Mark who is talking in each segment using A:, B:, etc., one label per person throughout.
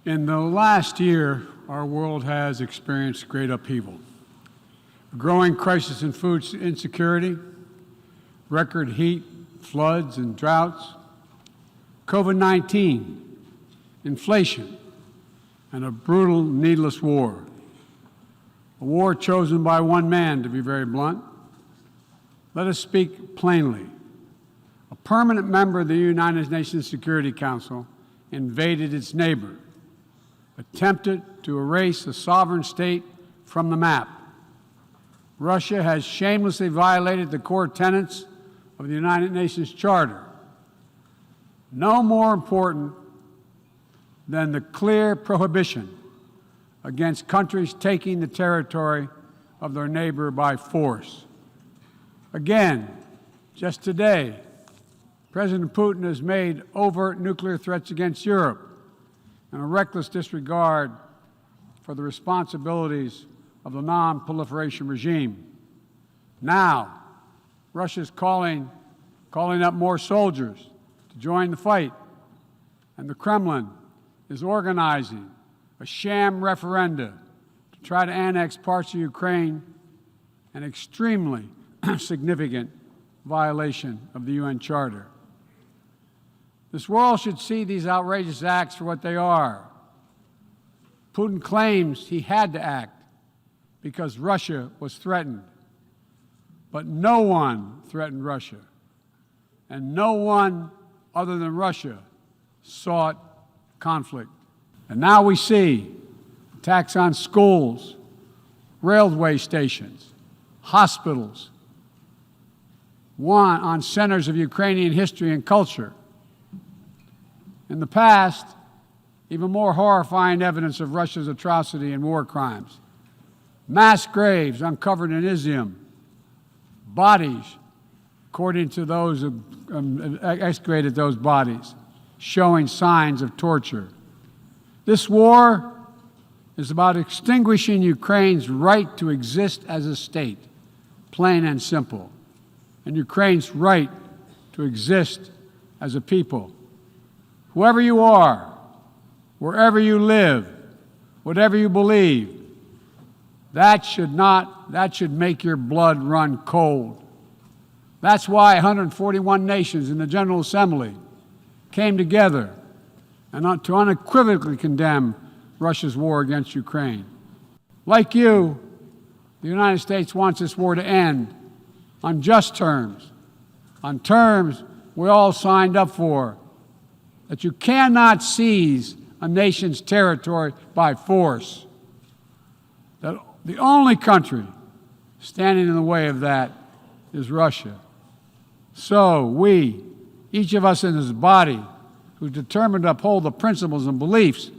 A: In the last year, our world has experienced great upheaval. A growing crisis in food insecurity, record heat, floods, and droughts, COVID-19, inflation, and a brutal, needless war. A war chosen by one man, to be very blunt. Let us speak plainly. A permanent member of the United Nations Security Council invaded its neighbor, attempted to erase a sovereign state from the map. Russia has shamelessly violated the core tenets of the United Nations Charter. No more important than the clear prohibition against countries taking the territory of their neighbor by force. Again, just today, President Putin has made overt nuclear threats against Europe and a reckless disregard for the responsibilities of the non-proliferation regime. Now, Russia's calling up more soldiers to join the fight, and the Kremlin is organizing a sham referenda to try to annex parts of Ukraine, an extremely significant violation of the UN Charter. This world should see these outrageous acts for what they are. Putin claims he had to act because Russia was threatened. But no one threatened Russia, and no one other than Russia sought conflict. And now we see attacks on schools, railway stations, hospitals, on centers of Ukrainian history and culture. In the past, even more horrifying evidence of Russia's atrocity and war crimes. Mass graves uncovered in Izium, bodies, according to those who excavated those bodies, showing signs of torture. This war is about extinguishing Ukraine's right to exist as a state, plain and simple, and Ukraine's right to exist as a people. Whoever you are, wherever you live, whatever you believe, that should make your blood run cold. That's why 141 nations in the General Assembly came together and to unequivocally condemn Russia's war against Ukraine. Like you, the United States wants this war to end on just terms, on terms we all signed up for, that you cannot seize a nation's territory by force. That the only country standing in the way of that is Russia. So we, each of us in this body, who's determined to uphold the principles and beliefs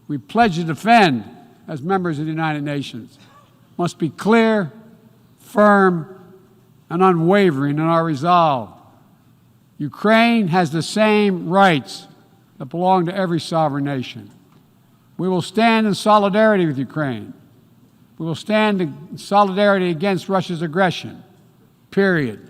A: we pledge to defend as members of the United Nations, must be clear, firm, and unwavering in our resolve. Ukraine has the same rights that belong to every sovereign nation. We will stand in solidarity with Ukraine. We will stand in solidarity against Russia's aggression, period.